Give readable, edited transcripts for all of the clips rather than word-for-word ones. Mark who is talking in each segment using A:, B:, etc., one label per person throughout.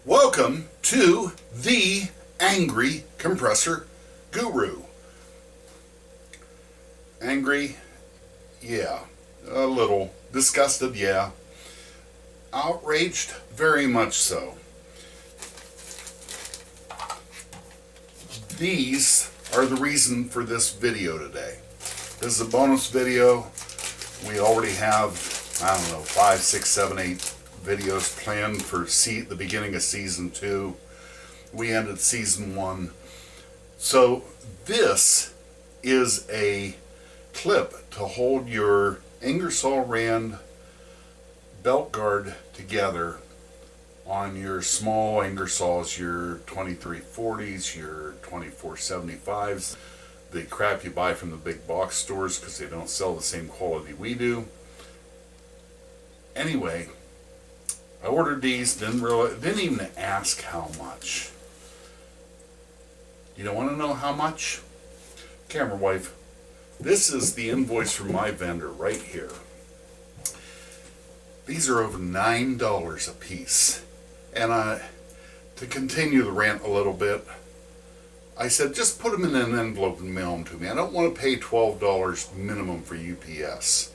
A: Welcome to the Angry Compressor Guru. Angry? Yeah. A little. Disgusted? Yeah. Outraged? Very much so. These are the reason for this video today. This is a bonus video. We already have, 5, 6, 7, 8 videos planned for the beginning of season 2. We ended season 1. So this is a clip to hold your Ingersoll Rand belt guard together on your small Ingersolls, your 2340s, your 2475s, the crap you buy from the big box stores because they don't sell the same quality we do. Anyway, I ordered these, didn't even ask how much. You don't want to know how much? Camera wife, this is the invoice from my vendor right here. These are over $9 a piece. And to continue the rant a little bit, I said just put them in an envelope and mail them to me. I don't want to pay $12 minimum for UPS.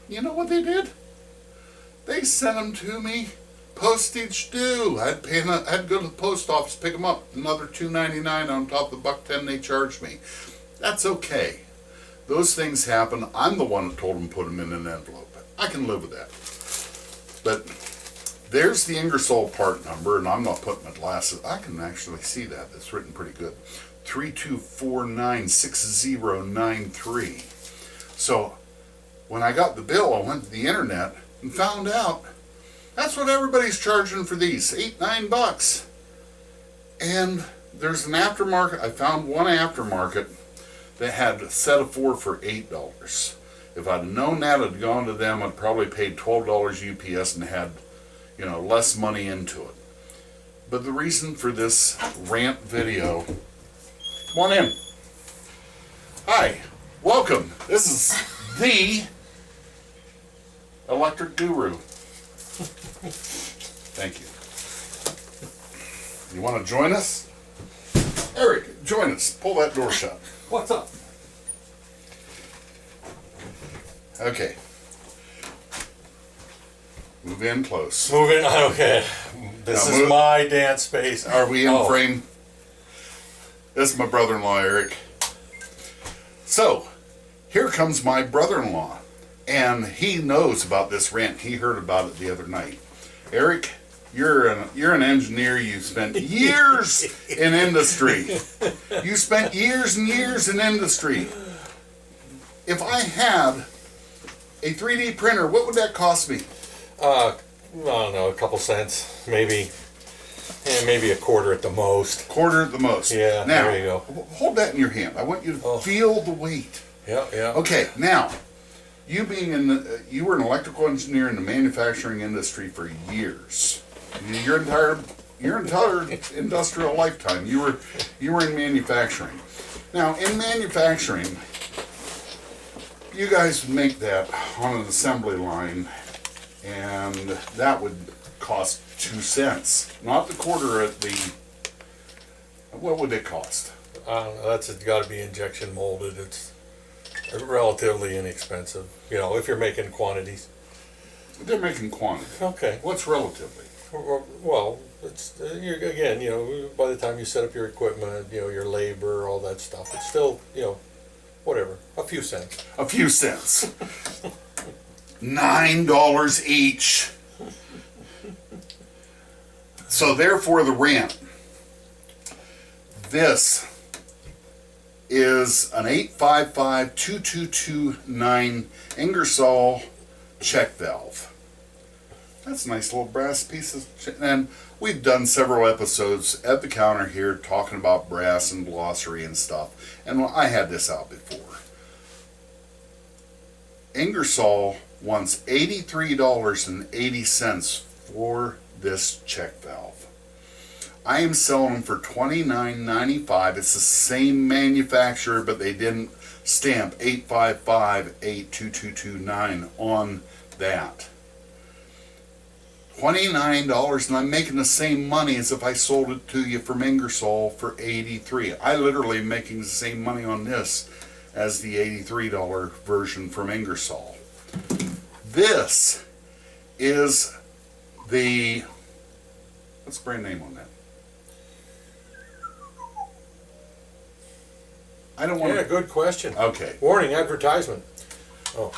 A: You know what they did? They sent them to me. Postage due. I had to go to the post office, pick them up. Another $2.99 on top of the $1.10 they charged me. That's okay. Those things happen. I'm the one that told them to put them in an envelope. I can live with that. But there's the Ingersoll part number, and I'm not putting my glasses. I can actually see that. It's written pretty good. 32496093. So when I got the bill, I went to the internet and found out that's what everybody's charging for these, $8-9. And there's an aftermarket. I found one aftermarket that had a set of 4 for $8. If I'd known that, I'd gone to them. I'd probably paid $12 UPS and had, less money into it. But the reason for this rant video, come on in. Hi, welcome. This is the Electric Guru. Thank you. You want to join us? Eric, join us. Pull that door shut.
B: What's up?
A: Okay. Move in close.
B: Moving. Okay. This
A: Now
B: is
A: move.
B: my dance space.
A: Are we in frame? This is my brother-in-law, Eric. So, here comes my brother-in-law. And he knows about this rant. He heard about it the other night. Eric, you're an engineer. You spent years in industry. You spent years and years in industry. If I had a 3D printer, what would that cost me?
B: I don't know, a couple cents, maybe a quarter at the most.
A: Quarter at the most.
B: Yeah.
A: Now,
B: there you go.
A: Hold that in your hand. I want you to feel the weight.
B: Yeah.
A: Okay. Now, you were an electrical engineer in the manufacturing industry for years. Your entire industrial lifetime, you were in manufacturing. Now, in manufacturing, you guys would make that on an assembly line, and that would cost 2 cents, not the quarter at the. What would it cost?
B: That's got to be injection molded. It's relatively inexpensive, if you're making quantities.
A: They're making quantity.
B: Okay.
A: What's relatively?
B: Well, it's by the time you set up your equipment, your labor, all that stuff, it's still, whatever, a few cents.
A: A few cents. $9 each. So therefore the rant. This is an 855-2229 Ingersoll check valve. That's a nice little brass piece of and we've done several episodes at the counter here talking about brass and glossary and stuff. And I had this out before. Ingersoll wants $83.80 for this check valve. I am selling them for $29.95. It's the same manufacturer, but they didn't stamp 855-82229 on that. $29, and I'm making the same money as if I sold it to you from Ingersoll for $83. I literally am making the same money on this as the $83 version from Ingersoll. This is the, what's the brand name on that? I don't want
B: Yeah, good question.
A: Okay.
B: Warning, advertisement. Oh,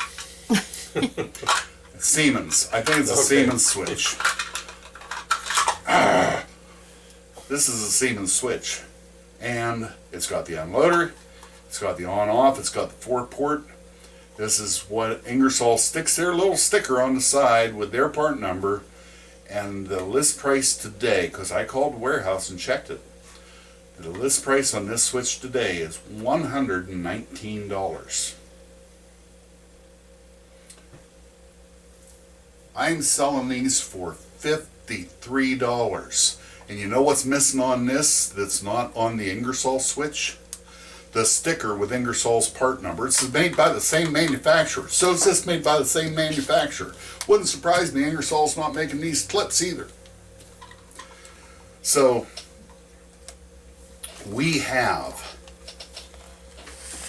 A: Siemens. I think it's a
B: Okay.
A: Siemens switch. This is a Siemens switch. And it's got the unloader, it's got the on-off, it's got the 4-port. This is what Ingersoll sticks their little sticker on the side with their part number. And the list price today, because I called the warehouse and checked it, the list price on this switch today is $119. I'm selling these for $53. And you know what's missing on this that's not on the Ingersoll switch? The sticker with Ingersoll's part number. It's made by the same manufacturer. So is this made by the same manufacturer. Wouldn't surprise me, Ingersoll's not making these clips either. So we have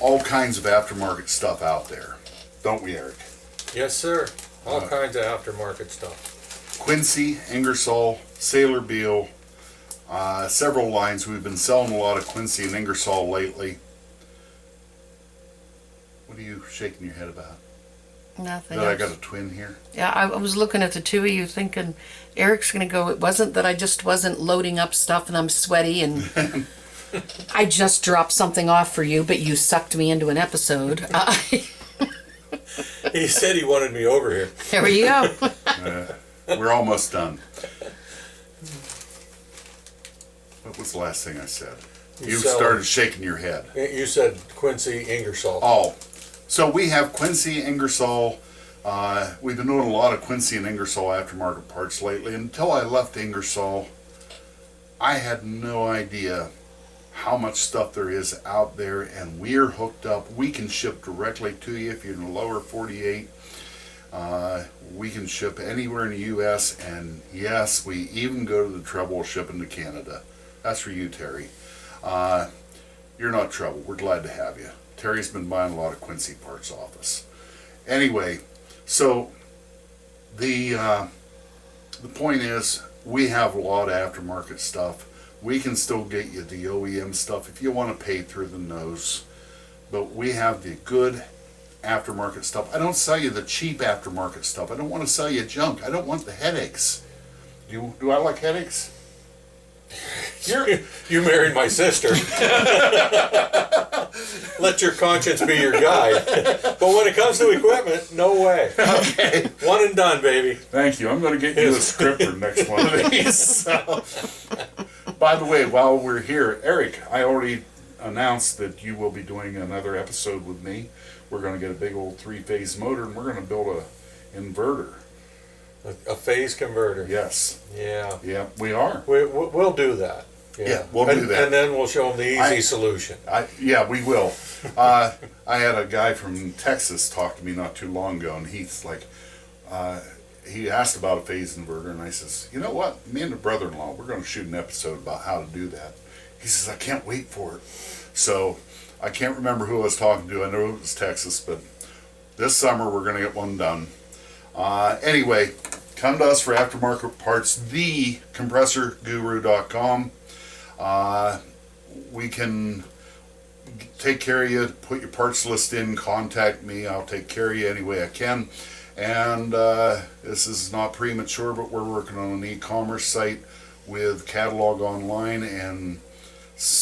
A: all kinds of aftermarket stuff out there, don't we, Eric?
B: yes, sir. All kinds of aftermarket stuff.
A: Quincy, Ingersoll, Sailor Beal, several lines. We've been selling a lot of Quincy and Ingersoll lately. What are you shaking your head about?
C: Nothing.
A: That I got a twin here?
C: Yeah, I was looking at the two of you thinking, Eric's going to go, it wasn't that I just wasn't loading up stuff and I'm sweaty and I just dropped something off for you, but you sucked me into an episode.
B: He said he wanted me over here.
C: There you go.
A: We're almost done. What was the last thing I said? You
B: sell-
A: started shaking your head.
B: You said Quincy, Ingersoll.
A: Oh, so we have Quincy, Ingersoll. We've been doing a lot of Quincy and Ingersoll aftermarket parts lately. Until I left Ingersoll, I had no idea how much stuff there is out there, and we're hooked up. We can ship directly to you if you're in the lower 48. We can ship anywhere in the U.S., and yes, we even go to the trouble of shipping to Canada. That's for you, Terry. You're not trouble. We're glad to have you. Terry's been buying a lot of Quincy parts off us. Anyway, so the point is, we have a lot of aftermarket stuff. We can still get you the OEM stuff if you want to pay through the nose. But we have the good aftermarket stuff. I don't sell you the cheap aftermarket stuff. I don't want to sell you junk. I don't want the headaches. Do I like headaches?
B: You married my sister. Let your conscience be your guide. But when it comes to equipment, no way.
A: Okay.
B: One and done, baby.
A: Thank you. I'm going to get you a script for next one of these. So. By the way, while we're here, Eric, I already announced that you will be doing another episode with me. We're going to get a big old 3-phase motor, and we're going to build a inverter.
B: A phase converter.
A: Yes.
B: Yeah.
A: Yeah, we are.
B: We'll do that.
A: Yeah, we'll do that.
B: And then we'll show them the easy solution.
A: Yeah, we will. I had a guy from Texas talk to me not too long ago, and he's like, he asked about a phase inverter, and I says, you know what? Me and the brother-in-law, we're going to shoot an episode about how to do that. He says, I can't wait for it. So I can't remember who I was talking to. I know it was Texas, but this summer we're going to get one done. Anyway, come to us for aftermarket parts, thecompressorguru.com. We can take care of you, put your parts list in, contact me. I'll take care of you any way I can. And this is not premature, but we're working on an e-commerce site with catalog online, and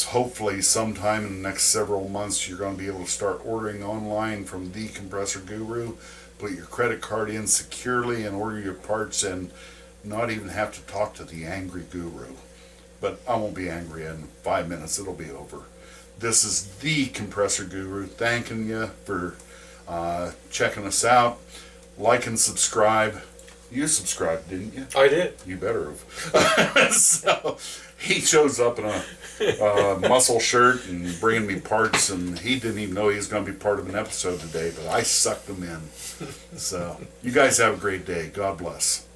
A: hopefully sometime in the next several months you're going to be able to start ordering online from the Compressor Guru. Put your credit card in securely and order your parts, and not even have to talk to the angry guru. But I won't be angry. In 5 minutes it'll be over. This is the Compressor Guru thanking you for checking us out. Like and subscribe. You subscribed, didn't you?
B: I did.
A: You better have. So he shows up in a muscle shirt and bringing me parts, and he didn't even know he was going to be part of an episode today, but I sucked him in. So you guys have a great day. God bless.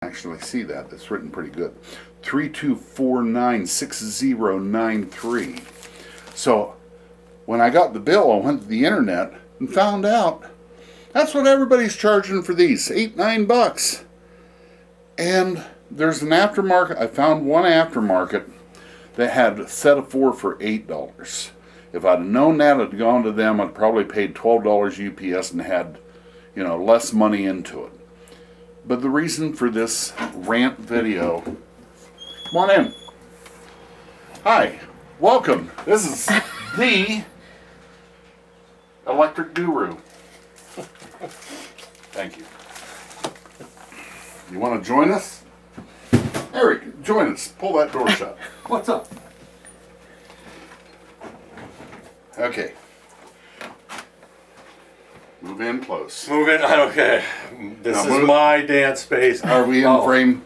A: actually see that. It's written pretty good. 32496093. So when I got the bill, I went to the internet and found out that's what everybody's charging for these, $8-9. And there's an aftermarket. I found one aftermarket that had a set of 4 for $8. If I'd have known that, I'd gone to them. I'd probably paid $12 UPS and had, less money into it. But the reason for this rant video, come on in. Hi, welcome. This is the Electric Guru. Thank you. You want to join us? Eric, join us. Pull that door shut.
D: What's up?
A: Okay. Move in close.
B: Move in. Okay. This
A: Now
B: is
A: move.
B: my dance space.
A: Are we in
B: Oh,
A: frame?